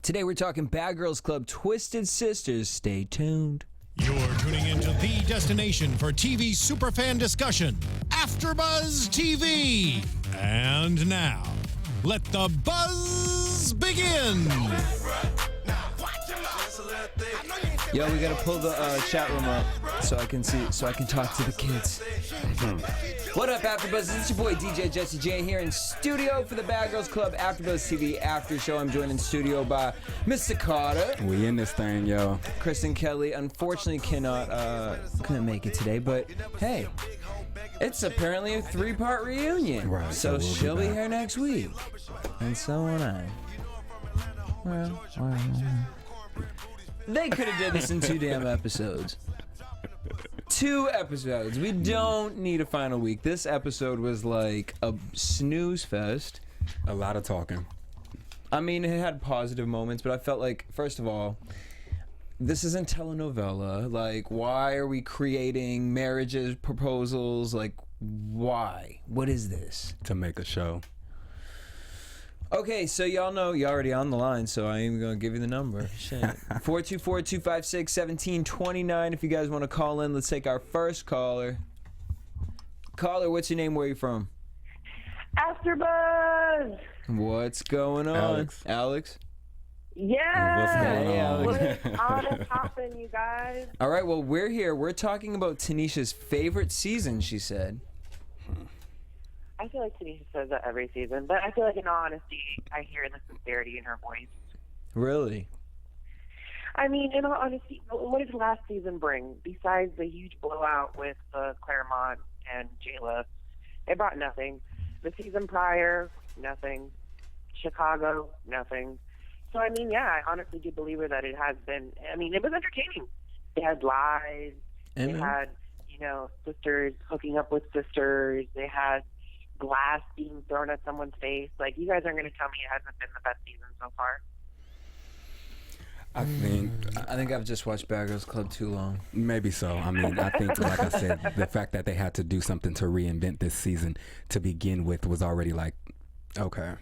Today we're talking Bad Girls Club Twisted Sisters. Stay tuned. You're tuning into the destination for TV superfan discussion, AFTERBUZZ TV. And now, let the buzz begin. Yo, we gotta pull the chat room up so I can talk to the kids. What up, AfterBuzz? It's your boy DJ Jesse J here in studio for the Bad Girls Club AfterBuzz TV After Show. I'm joined in studio by Mr. Carter. We in this thing, yo. Kristen Kelly unfortunately couldn't make it today, but hey, it's apparently a 3-part reunion. Right. So she'll be here next week, and so will I. Well. They could have did this in 2 damn episodes. 2 episodes. We don't need a final week. This episode was like a snooze fest. A lot of talking. I mean, it had positive moments, but I felt like, first of all, this isn't telenovela. Like, why are we creating marriages, proposals? Like, why? What is this? To make a show. Okay, so y'all know, you're already on the line, so I ain't even gonna give you the number. Shit. 424-256-1729. If you guys want to call in, let's take our first caller. Caller, what's your name? Where are you from? AfterBuzz! What's going on? Alex? Yeah! What's going on? What is on and poppin', you guys? All right, well, we're here. We're talking about Tanisha's favorite season, she said. I feel like Tanisha says that every season, but I feel like in all honesty, I hear the sincerity in her voice. Really? I mean, in all honesty, what did last season bring? Besides the huge blowout with Claremont and Jayla, it brought nothing. The season prior, nothing. Chicago, nothing. So, I mean, yeah, I honestly do believe her that it has been, I mean, it was entertaining. They had lies. They had, you know, sisters hooking up with sisters. They had glass being thrown at someone's face. Like, you guys aren't going to tell me it hasn't been the best season so far. I think I've just watched Bad Girls Club too long. Maybe so. I mean, I think, like I said, the fact that they had to do something to reinvent this season to begin with was already like, okay.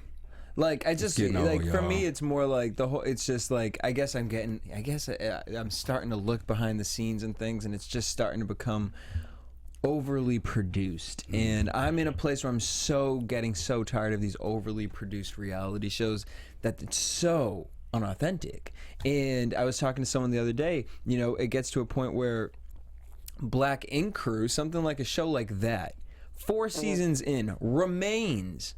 Like, I just, Getting like, old, for y'all. me, it's more like the whole, it's just like, I'm starting to look behind the scenes and things, and it's just starting to become overly produced. And I'm in a place where I'm getting so tired of these overly produced reality shows that it's so unauthentic. And I was talking to someone the other day, you know, it gets to a point where Black Ink Crew, something like a show like that, 4 seasons in, remains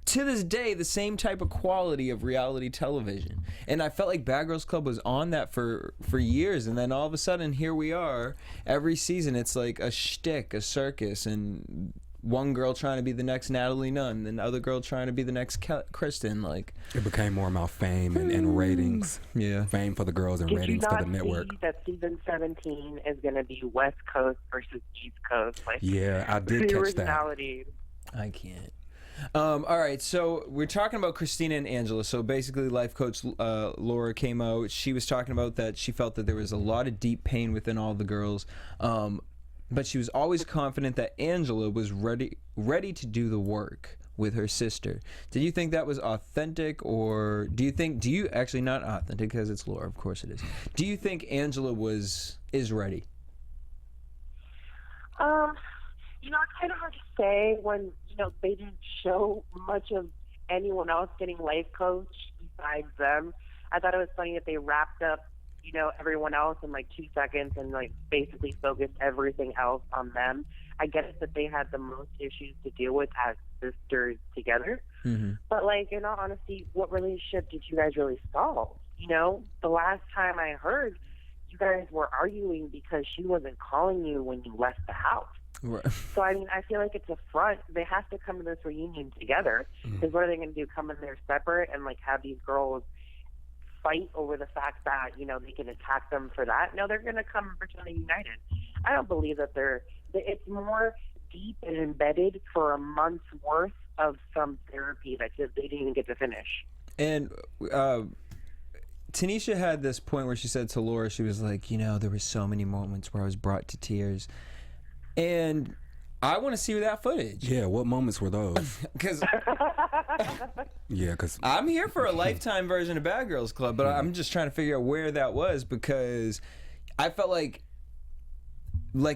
to this day the same type of quality of reality television. And I felt like Bad Girls Club was on that for years, and then all of a sudden here we are. Every season it's like a shtick, a circus, and one girl trying to be the next Natalie Nunn, and the other girl trying to be the next Kristen. Like, It became more about fame and ratings. Yeah. Fame for the girls and ratings for the network. Did you not see that season 17 is going to be West Coast versus East Coast? Like, Yeah, I did the catch that. originality. I can't. All right, so we're talking about Kristina and Angela. So basically, life coach Laura came out. She was talking about that she felt that there was a lot of deep pain within all the girls, but she was always confident that Angela was ready to do the work with her sister. Did you think that was authentic, or do you actually, not authentic because it's Laura, of course it is. Do you think Angela is ready? You know, it's kind of hard to say when, you know, they didn't show much of anyone else getting life coach besides them. I thought it was funny that they wrapped up, you know, everyone else in like 2 seconds and like basically focused everything else on them. I get it that they had the most issues to deal with as sisters together. But like, in all honesty, what relationship did you guys really solve? You know, the last time I heard, you guys were arguing because she wasn't calling you when you left the house. Right. So, I mean, I feel like it's a front. They have to come to this reunion together. Because what are they going to do? Come in there separate and, like, have these girls fight over the fact that, you know, they can attack them for that? No, they're going to come and pretend they're united. I don't believe that it's more deep and embedded for a month's worth of some therapy that they didn't even get to finish. And Tanisha had this point where she said to Laura, she was like, you know, there were so many moments where I was brought to tears. And I want to see that footage. Yeah, what moments were those? Because Yeah, because I'm here for a Lifetime version of Bad Girls Club, but I'm just trying to figure out where that was, because I felt like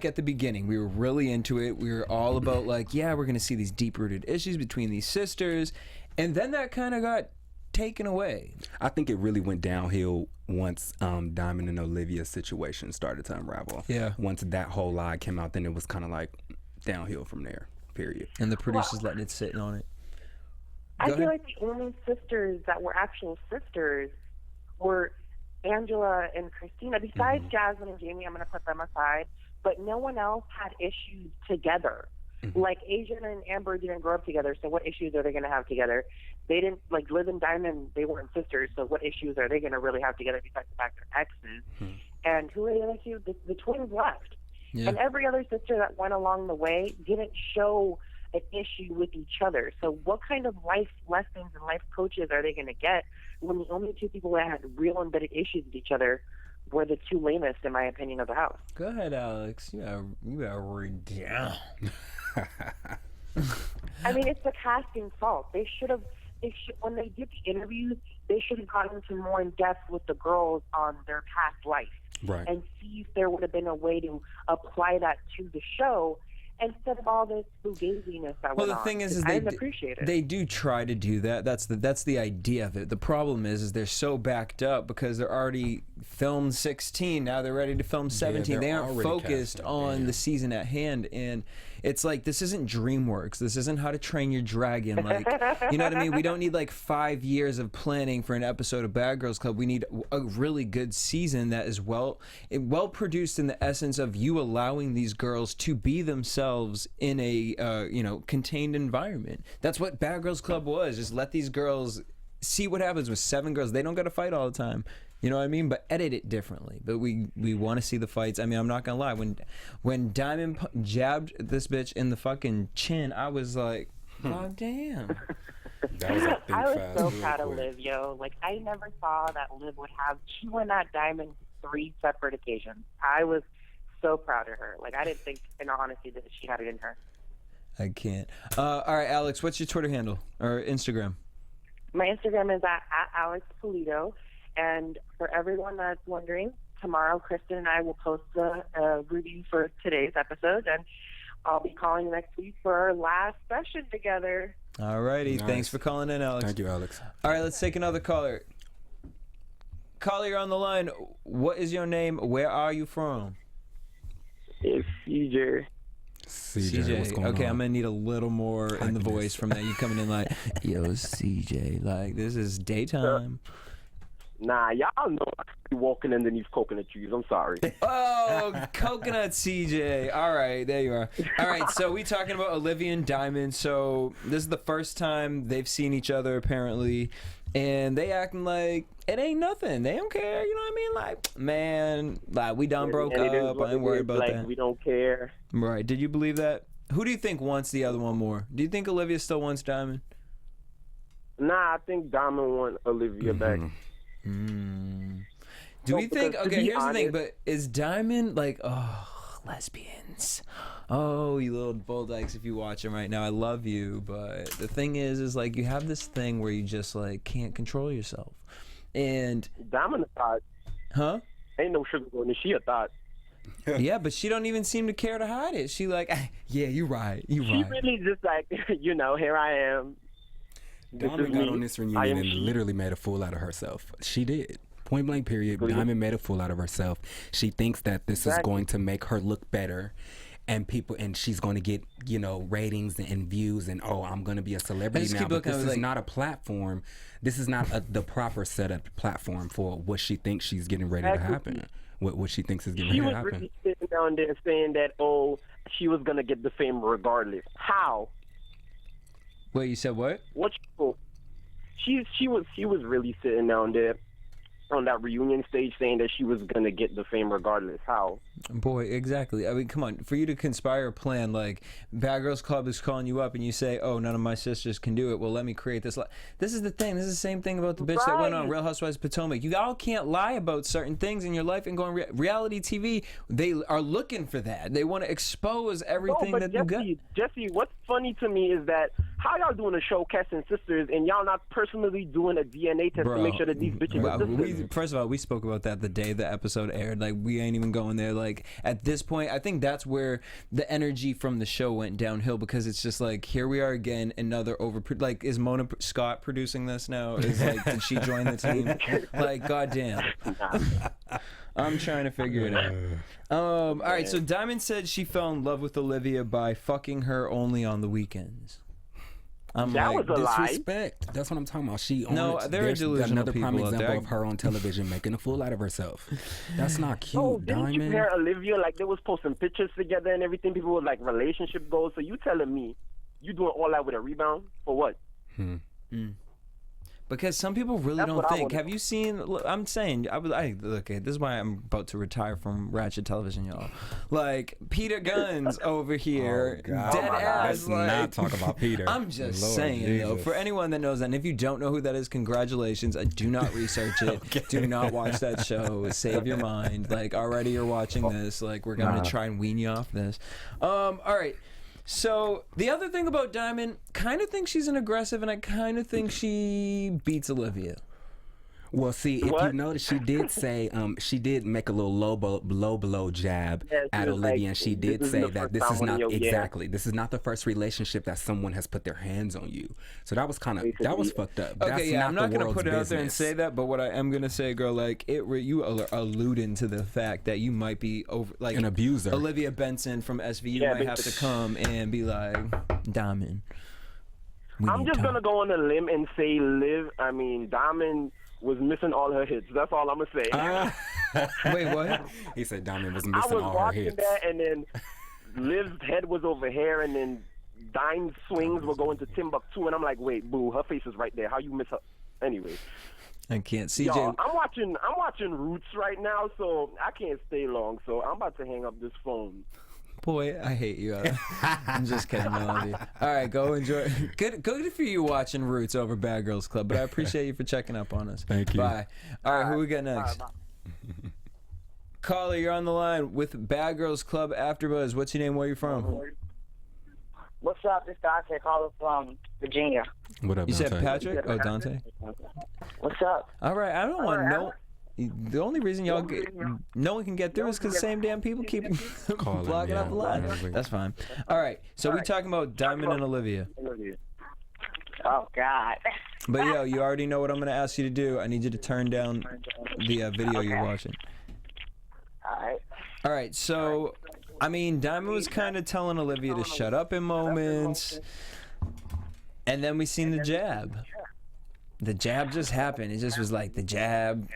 at the beginning, we were really into it. We were all about like, yeah, we're going to see these deep-rooted issues between these sisters. And then that kind of got taken away. I think it really went downhill once Diamond and Olivia's situation started to unravel. Yeah. Once that whole lie came out, then it was kind of like downhill from there, period. And the producers letting it sit on it. I Go feel ahead. like the only sisters that were actual sisters were Angela and Kristina. Besides Jasmine and Jamie, I'm going to put them aside. But no one else had issues together. Like Asian and Amber didn't grow up together, so what issues are they going to have together? They didn't, like Liv and Diamond, they weren't sisters, so what issues are they going to really have together besides the fact they're exes? And who are the other two? The twins left. Yeah. And every other sister that went along the way didn't show an issue with each other. So what kind of life lessons and life coaches are they going to get when the only two people that had real embedded issues with each other were the two lamest, in my opinion, of the house? Go ahead, Alex. You gotta read down. I mean, it's the casting's fault. They should have, when they did the interviews, they should have gotten into more in depth with the girls on their past life. Right. And see if there would have been a way to apply that to the show instead of all this fugaziness that Well, went on. the thing is I they didn't appreciate it. They do try to do that. That's the idea of it. The problem is they're so backed up because they're already filmed 16. Now they're ready to film 17. they're They aren't already focused casting, on yeah. the season at hand. And it's like, this isn't DreamWorks. This isn't How to Train Your Dragon. Like, you know what I mean? We don't need like 5 years of planning for an episode of Bad Girls Club. We need a really good season that is well produced in the essence of you allowing these girls to be themselves in a contained environment. That's what Bad Girls Club was. Just let these girls see what happens with 7 girls. They don't got to fight all the time. You know what I mean? But edit it differently. But we want to see the fights. I mean, I'm not gonna lie. When Diamond jabbed this bitch in the fucking chin, I was like, oh damn. That was a think I was fast so real proud of quick. Liv, yo. Like, I never saw that Liv would have, she went at Diamond 3 separate occasions. I was so proud of her. Like, I didn't think, in all honesty, that she had it in her. I can't. All right, Alex, what's your Twitter handle or Instagram? My Instagram is at Alex Polito. And for everyone that's wondering, tomorrow Kristen and I will post the review for today's episode, and I'll be calling next week for our last session together. All righty. Nice. Thanks for calling in, Alex. Thank you, Alex. All right, let's take another caller. Caller, you're on the line. What is your name? Where are you from? It's CJ. CJ, what's going okay, on? I'm gonna need a little more in the Hypeness. voice from that. You coming in like, yo, CJ, like this is daytime. Nah, y'all know I be walking underneath coconut trees. I'm sorry. Oh, coconut CJ. All right, there you are. All right, so we talking about Olivia and Diamond. So this is the first time they've seen each other apparently, and they acting like it ain't nothing. They don't care. You know what I mean? Like, man, like we done broke And it is up. what I ain't it worried is, about like, that. We don't care. Right? Did you believe that? Who do you think wants the other one more? Do you think Olivia still wants Diamond? Nah, I think Diamond want Olivia back. Do No, we think? because to Okay, be here's the thing. honest- But is Diamond like, oh, lesbians? Oh, you little bull dykes! If you watch him right now, I love you. But the thing is like you have this thing where you just like can't control yourself. And Diamond a thought. huh? Ain't no sugar on it. She a thought. Yeah, but she don't even seem to care to hide it. She like, yeah, you right, you She right. really just like, here I am. Diamond is got me. on this I reunion am and she. literally made a fool out of herself. She did. Point blank period. Really? Diamond made a fool out of herself. She thinks that this is Exactly. going to make her look better. And she's going to get, ratings and views and, I'm going to be a celebrity just now. keep But looking, I this was is like- not a platform. This is not the proper setup platform for what she thinks she's getting ready to Exactly. happen. What she thinks is getting She ready was to happen. really sitting down there saying that, she was gonna get the fame regardless. How? Wait, you said what? What? She was really sitting down there on that reunion stage saying that she was gonna get the fame regardless. How? Boy, exactly. I mean, come on. For you to conspire a plan, like Bad Girls Club is calling you up and you say, oh, none of my sisters can do it. Well, let me create this. This is the thing. This is the same thing about the bitch that went on Real Housewives of Potomac. You all can't lie about certain things in your life and go on reality TV. They are looking for that. They want to expose everything that you got. Jesse, what's funny to me is that how y'all doing a show casting sisters and y'all not personally doing a DNA test to make sure that these bitches are sisters? First of all, we spoke about that the day the episode aired. Like, we ain't even going there. Like, at this point, I think that's where the energy from the show went downhill, because it's just like, here we are again, another like, is Mona Scott producing this now? Is like, did she join the team? Like, goddamn. I'm trying to figure it out. All right, so Diamond said she fell in love with Olivia by fucking her only on the weekends. I'm that like, was a lie. Disrespect. That's what I'm talking about. There are delusional another prime people out example there. of her on television making a fool out of herself. That's not cute, Oh, didn't you Diamond. hear Olivia, like, they was posting pictures together and everything, people with, like, relationship goals, so you telling me you doing all that with a rebound? For what? Because some people really That's don't what I think. wanna- Have you seen? Look, I'm saying, okay, this is why I'm about to retire from Ratchet Television, y'all. Like, Peter Guns over here, dead ass. Let's Like, not talk about Peter. I'm just Lord saying, though, Jesus. for anyone that knows that, and if you don't know who that is, congratulations. Do not research it. Do not watch that show. Save your mind. Like, already you're watching this. Like, we're gonna try and wean you off this. All right. So the other thing about Diamond, kind of think she's an aggressive, and I kind of think she beats Olivia. Well, see, if you notice, she did say, she did make a little low blow jab at was Olivia, like, and she did this is say the that first this time is one of not your- exactly, this is not the first relationship that someone has put their hands on you. So that was kind of, that was fucked up. Okay, That's yeah, I'm not the gonna world's put it out there and business. say that, but what I am gonna say, girl, like you are alluding to the fact that you might be over, like An abuser. Olivia Benson from SVU might have to come and be like, Diamond. I'm just going to go on a limb and say Diamond was missing all her hits. That's all I'm going to say. Wait, what? He said Diamond was I missing was all her watching hits. that, and then Liv's head was over here, and then Dime's swings were going to Timbuktu, and I'm like, wait, boo, her face is right there. How you miss her? Anyway. I can't. CJ. Yo, I'm watching Roots right now, so I can't stay long. So I'm about to hang up this phone. Boy, I hate you. I'm just kidding. I love you. All right, go enjoy. Good for you watching Roots over Bad Girls Club, but I appreciate you for checking up on us. Thank you. Bye. All right, who we got next? Caller, you're on the line with Bad Girls Club AfterBuzz. What's your name? Where you from? What's up? This Dante calling from Virginia. What up, You said Dante? Patrick? Oh, Dante. What's up? All right, I don't want no. The only reason no one can get through is because the same damn people keep Calling, blocking yeah. out the line. Yeah, That's fine. All right, so we're talking about Diamond and Olivia. Oh, God. But yo, you already know what I'm gonna ask you to do. I need you to turn down the video you're watching. All right. All right, so I mean, Diamond was kind of telling Olivia to shut up in moments, and then we seen the jab. The jab just happened. It just was like the jab,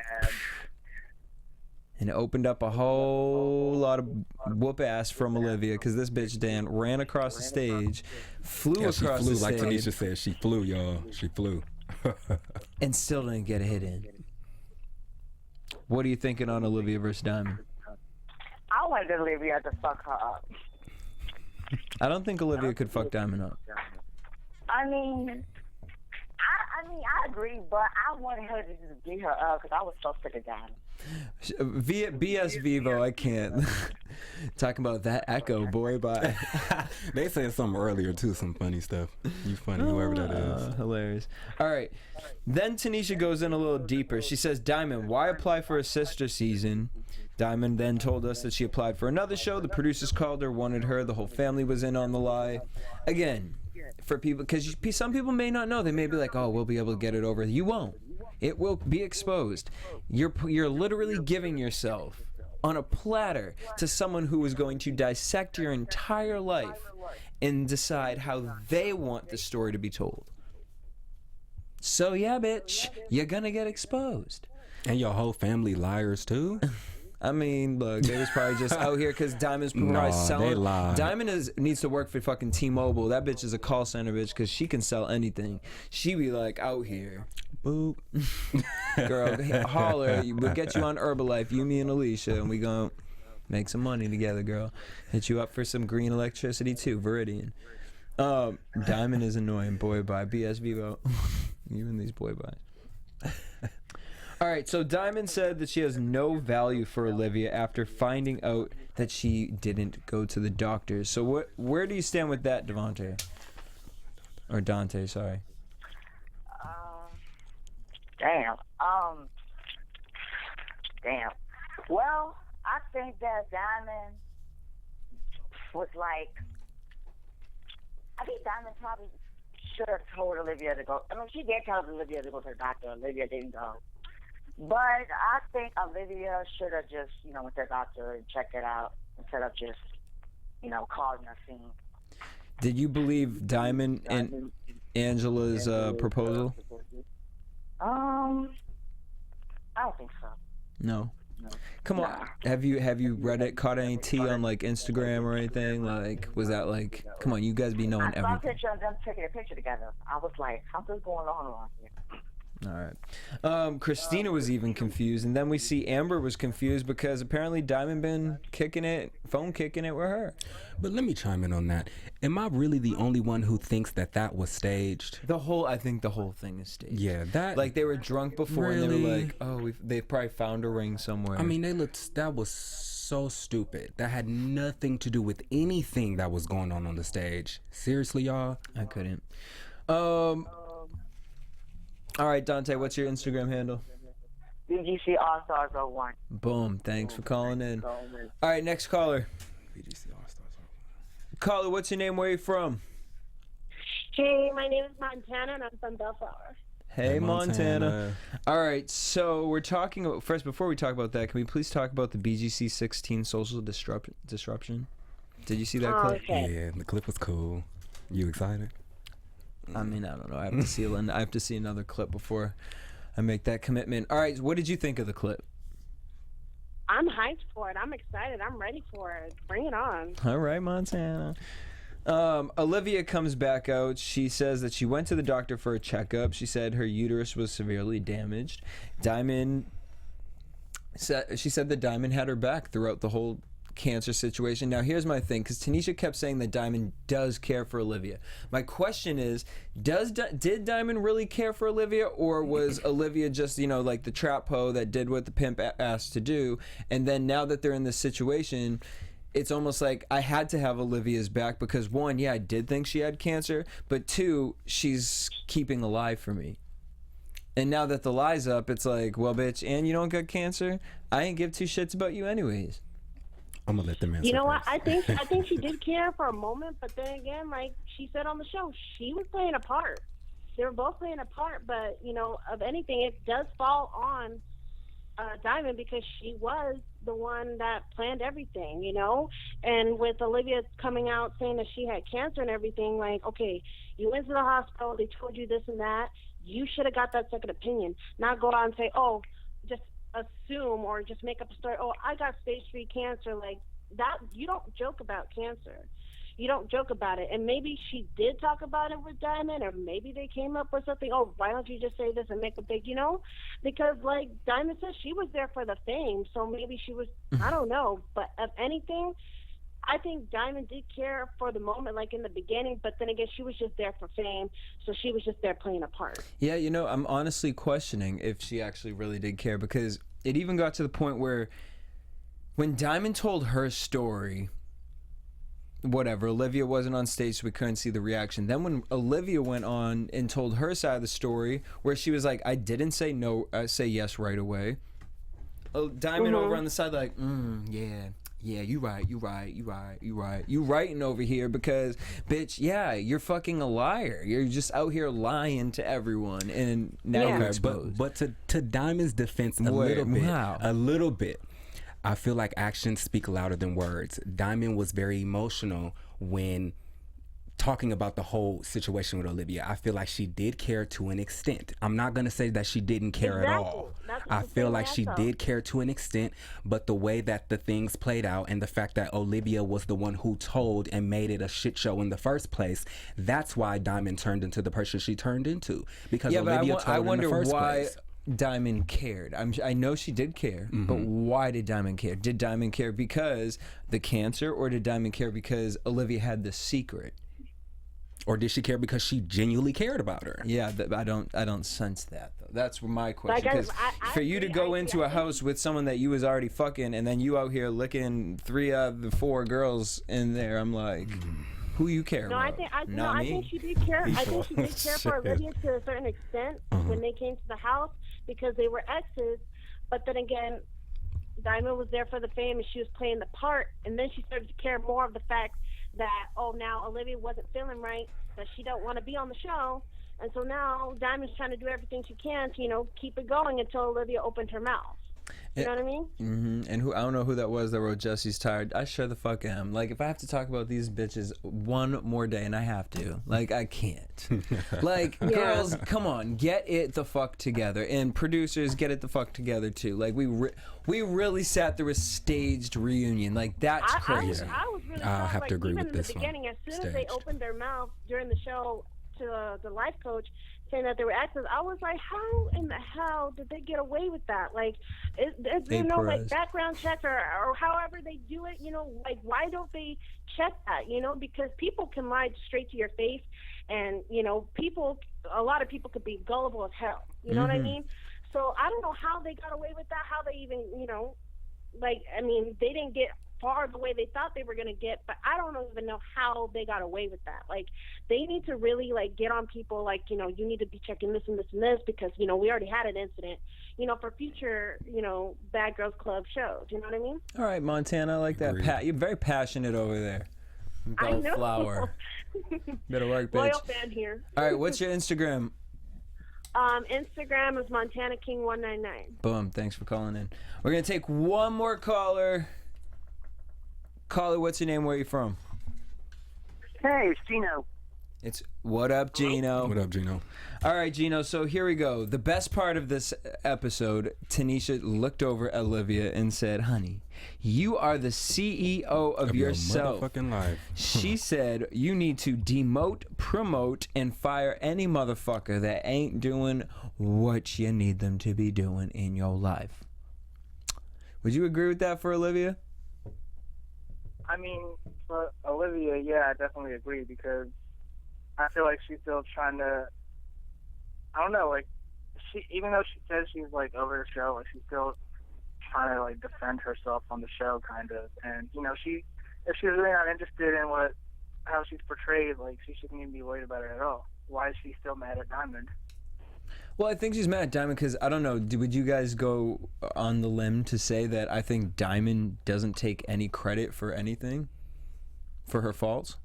and it opened up a whole lot of whoop ass from Olivia, because this bitch Dan ran across the stage, flew Yeah, she across flew, the like stage, Tanisha said, she flew, y'all. She flew. and still didn't get a hit in. What are you thinking on Olivia versus Diamond? I wanted Olivia to fuck her up. I don't think Olivia could fuck Diamond up. I mean, I agree, but I wanted her to just beat her up because I was so sick of Diamond. BS Vivo, I can't. Talking about that echo, boy, bye. They said something earlier, too, some funny stuff. You funny, whoever that is. Hilarious. All right. Then Tanisha goes in a little deeper. She says, Diamond, why apply for a sister season? Diamond then told us that she applied for another show. The producers called her, wanted her. The whole family was in on the lie. Again, for people, because some people may not know. They may be like, oh, we'll be able to get it over. You won't. It will be exposed. You're literally giving yourself on a platter to someone who is going to dissect your entire life and decide how they want the story to be told. So yeah, bitch, you're gonna get exposed. And your whole family liars, too? I mean, look, they was probably just out here because Diamond's probably Nah, selling. they lied. Diamond needs to work for fucking T-Mobile. That bitch is a call center bitch because she can sell anything. She be like out here, boop, girl, holler. We'll get you on Herbalife, you, me, and Alicia, and we gonna make some money together, girl. Hit you up for some green electricity too, Viridian. Diamond is annoying. Boy, bye. BS Vivo. You and these boy buys. All right, so Diamond said that she has no value for Olivia after finding out that she didn't go to the doctor. So where do you stand with that, Devontae? Or Dante, sorry. Damn. Damn. Well, I think that Diamond was like, I think Diamond probably should have told Olivia to go. I mean, she did tell Olivia to go to the doctor. Olivia didn't go. But I think Olivia should have just, went to the doctor and checked it out instead of just, causing a scene. Did you believe Diamond and Angela's proposal? I don't think so. No. Come on. Have you read it? Caught any tea on like Instagram or anything? Like, was that like? Come on, you guys be knowing I saw a everything. picture of them taking a picture together. I was like, something's going on around here. All right. Kristina was even confused, and then we see Amber was confused because apparently Diamond been phone kicking it with her. But let me chime in on that. Am I really the only one who thinks that was staged? I think the whole thing is staged. Yeah, that like they were drunk before and they really? were like, oh, they probably found a ring somewhere. I mean, that was so stupid. That had nothing to do with anything that was going on the stage. Seriously, y'all? I couldn't. All right, Dante, what's your Instagram handle? BGC All Stars 01. Boom. Thanks for calling in. All right, next caller. BGC All-Stars. Caller, what's your name? Where are you from? Hey, my name is Montana, and I'm from Bellflower. Hey, Montana. All right, so we're talking about, first, before we talk about that, can we please talk about the BGC 16 social disruption? Did you see that clip? Okay. Yeah, the clip was cool. You excited? I mean, I don't know. I have to see another clip before I make that commitment. All right, what did you think of the clip? I'm hyped for it. I'm excited. I'm ready for it. Bring it on. All right, Montana. Olivia comes back out. She says that she went to the doctor for a checkup. She said her uterus was severely damaged. She said that Diamond had her back throughout the whole cancer situation. Now here's my thing, because Tanisha kept saying that Diamond does care for Olivia. My question is, did Diamond really care for Olivia, or was Olivia just, like the trap hoe that did what the pimp asked to do, and then now that they're in this situation, it's almost like I had to have Olivia's back because one, yeah, I did think she had cancer, but two, she's keeping alive for me. And now that the lie's up, it's like, well, bitch, and you don't got cancer? I ain't give two shits about you anyways. I'm gonna let them answer. You know what? first. I think she did care for a moment, but then again, like she said on the show, she was playing a part. They were both playing a part, but of anything, it does fall on Diamond because she was the one that planned everything, And with Olivia coming out saying that she had cancer and everything, like, okay, you went to the hospital, they told you this and that, you should have got that second opinion, not go out and say, oh, just assume or just make up a story. Oh, I got stage 3 cancer. Like that, you don't joke about cancer. You don't joke about it. And maybe she did talk about it with Diamond, or maybe they came up with something. Oh, why don't you just say this and make a big, Because like Diamond said, she was there for the fame. So maybe she was, I don't know. But of anything, I think Diamond did care for the moment, like in the beginning, but then again, she was just there for fame, so she was just there playing a part. Yeah, I'm honestly questioning if she actually really did care, because it even got to the point where when Diamond told her story, whatever, Olivia wasn't on stage, so we couldn't see the reaction. Then when Olivia went on and told her side of the story, where she was like, I didn't say no, say yes right away. Diamond over on the side like, yeah, you right. You writing over here because, bitch, yeah, you're fucking a liar. You're just out here lying to everyone, and now you're exposed. But to Diamond's defense, a little bit, I feel like actions speak louder than words. Diamond was very emotional when talking about the whole situation with Olivia, I feel like she did care to an extent. I'm not going to say that she didn't care at all. I feel like she did care to an extent, but the way that the things played out and the fact that Olivia was the one who told and made it a shit show in the first place, that's why Diamond turned into the person she turned into. Because Olivia told in the first place. Diamond cared. I know she did care, but why did Diamond care? Did Diamond care because the cancer, or did Diamond care because Olivia had the secret? Or did she care because she genuinely cared about her? Yeah, I don't sense that though. That's my question. Because for you to go into a house with someone that you was already fucking, and then you out here licking 3 out of the 4 girls in there, I'm like, who you care about? I think she did care. I think she did care for Olivia to a certain extent when they came to the house because they were exes. But then again, Diamond was there for the fame and she was playing the part, and then she started to care more of the fact that, oh, now Olivia wasn't feeling right, that she don't want to be on the show, and so now Diamond's trying to do everything she can to, you know, keep it going until Olivia opened her mouth. You know what I mean? And I don't know who that was that wrote Jesse's tired. I sure the fuck am. Like, if I have to talk about these bitches one more day, and I have to, like, I can't. Like, girls, come on, get it the fuck together, and producers, get it the fuck together too. Like, we really sat through a staged reunion. Like, that's crazy. I was really I'll have to agree even with this in the beginning, as soon as they Staged. opened their mouth during the show to the life coach saying that they were exes, I was like, how in the hell did they get away with that? Like, is there no like background checks or however they do it? You know, like, why don't they check that? You know, because people can lie straight to your face, and you know, a lot of people could be gullible as hell. You know what I mean? So I don't know how they got away with that. How they even, you know, like, I mean, they didn't get far the way they thought they were going to get, but I don't even know how they got away with that. Like, they need to really, like, get on people, like, you know, you need to be checking this and this and this because, you know, we already had an incident, you know, for future, you know, Bad Girls Club shows. You know what I mean? All right, Montana, I like that. You're very passionate over there. I know. Flower. Better work, bitch. Loyal fan here. All right, what's your Instagram? Instagram is Montana King 199. Boom, thanks for calling in. We're going to take one more caller. Caller, what's your name? Where are you from? Hey, it's Gino. What up, Gino? What up, Gino? All right, Gino, so here we go. The best part of this episode, Tanisha looked over at Olivia and said, honey, you are the CEO of yourself. Your motherfucking life. She said, you need to demote, promote, and fire any motherfucker that ain't doing what you need them to be doing in your life. Would you agree with that for Olivia? I mean, for Olivia, yeah, I definitely agree because I feel like she's still trying to, I don't know, like, even though she says she's, like, over the show, like, she's still trying to, like, defend herself on the show, kind of. And, you know, if she's really not interested in how she's portrayed, like, she shouldn't even be worried about it at all. Why is she still mad at Diamond? Well, I think she's mad at Diamond because, I don't know, would you guys go on the limb to say that I think Diamond doesn't take any credit for anything? For her faults?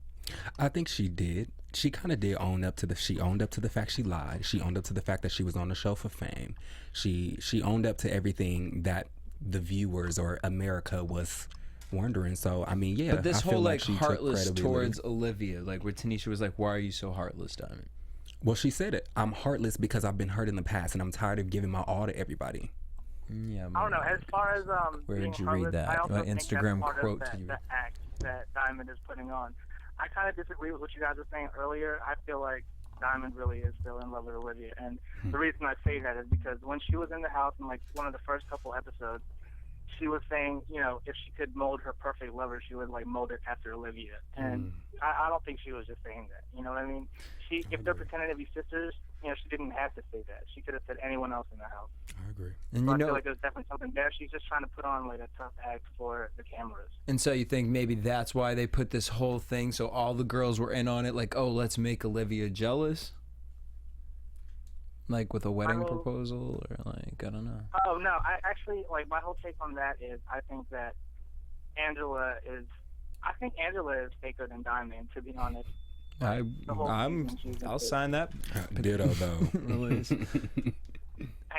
I think she did. She kind of did own up to she owned up to the fact she lied. She owned up to the fact that she was on the show for fame. She owned up to everything that the viewers or America was wondering. So, I mean, yeah. But this I feel whole, like, she took heartless credibility towards Olivia, like where Tanisha was like, why are you so heartless, Diamond? Well, she said it. I'm heartless because I've been hurt in the past, and I'm tired of giving my all to everybody. Yeah. I don't know. As far as where being did you read heartless, that? I also What think Instagram that's part quote of did you the read? act that Diamond is putting on. I kind of disagree with what you guys were saying earlier. I feel like Diamond really is still in love with Olivia, and the reason I say that is because when she was in the house in like one of the first couple episodes, she was saying, you know, if she could mold her perfect lover, she would like mold it after Olivia. And I don't think she was just saying that. You know what I mean? If they're pretending to be sisters, you know, she didn't have to say that. She could have said anyone else in the house. I agree. And So you I know, feel like there's definitely something there. She's just trying to put on like a tough act for the cameras. and so you think maybe that's why they put this whole thing so all the girls were in on it, like, oh, let's make Olivia jealous? Like with a wedding proposal, or like, I don't know. Oh, no. I actually, like, my whole take on that is I think Angela is faker than Diamond, to be honest. I'll sign that. Ditto, though.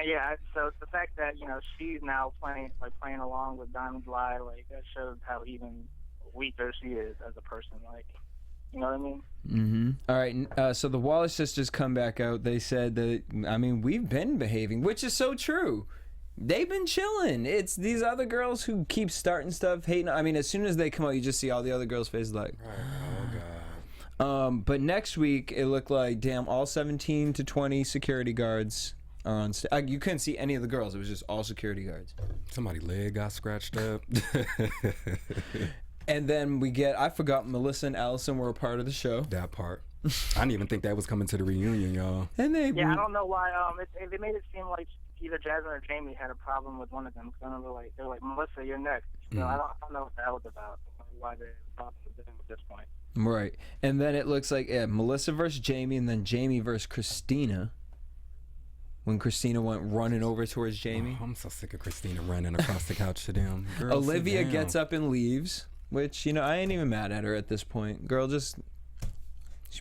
Yeah, so the fact that, you know, she's now playing along with Diamond's lie, like, that shows how even weaker she is as a person. Like, You know what I mean? All right, so the Wallace sisters come back out. They said that, I mean, we've been behaving, which is so true. They've been chilling. It's these other girls who keep starting stuff, hating. I mean, as soon as they come out, you just see all the other girls' faces like, Oh God. but next week, it looked like, damn, all 17 to 20 security guards are on stage. You couldn't see any of the girls. It was just all security guards. Somebody's leg got scratched up. And then we get, I forgot Melissa and Allison were a part of the show. That part. I didn't even think that was coming to the reunion, y'all. And they, Yeah, I don't know why. They made it seem like either Jasmine or Jamie had a problem with one of them. Because I remember, they're like, Melissa, you're next. You know, I don't know what that was about. Why they problem with them at this point. Right. And then it looks like Melissa versus Jamie, and then Jamie versus Kristina. When Kristina went running over towards Jamie. Oh, I'm so sick of Kristina running across the couch to them. Girl, Olivia gets up and leaves, which, you know, I ain't even mad at her at this point. Girl, she's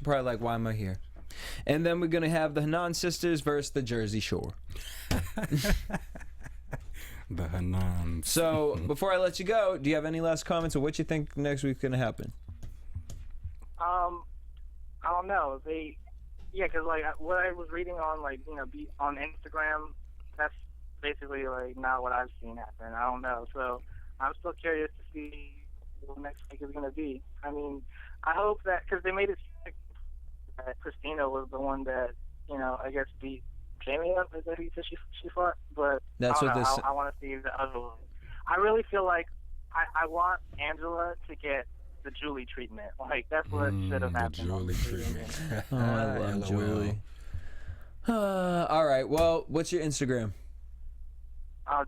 probably like, why am I here? And then we're going to have the Hanan sisters versus the Jersey Shore. The Hanans. So, before I let you go, do you have any last comments on what you think next week's going to happen? I don't know. Because what I was reading on on Instagram, that's basically not what I've seen happen. I don't know. So I'm still curious to see what next week is going to be. I mean, I hope that, because they made it seem that Kristina was the one that I guess beat Jamie up. Is that who you said she fought? But That's what this. I want to see the other one. I really feel like I want Angela to get the Julie treatment. That's what should have happened. Julie treatment. Oh, I love Julie. All right. Well, what's your Instagram?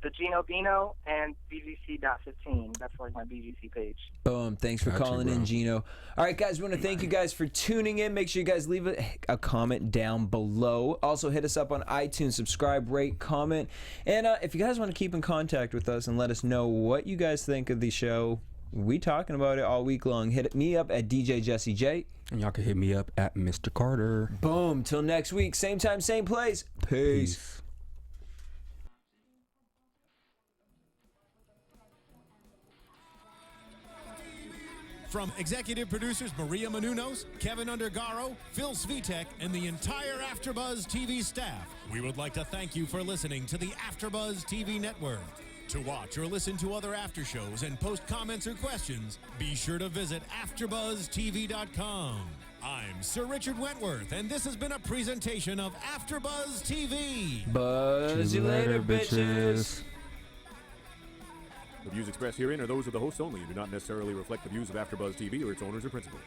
The Gino Bino and BGC.15. That's my BGC page. Boom. Thanks for calling in, Gino. All right, guys, we want to thank you guys for tuning in. Make sure you guys leave a comment down below. Also, hit us up on iTunes. Subscribe, rate, comment. And if you guys want to keep in contact with us and let us know what you guys think of the show, we talking about it all week long. Hit me up at DJ Jesse J. And y'all can hit me up at Mr. Carter. Boom. Till next week. Same time, same place. Peace. From executive producers Maria Menounos, Kevin Undergaro, Phil Svitek, and the entire AfterBuzz TV staff, we would like to thank you for listening to the AfterBuzz TV network. To watch or listen to other after shows and post comments or questions, be sure to visit AfterBuzzTV.com. I'm Sir Richard Wentworth, and this has been a presentation of AfterBuzz TV. Buzz you later, bitches. The views expressed herein are those of the hosts only and do not necessarily reflect the views of AfterBuzz TV or its owners or principals.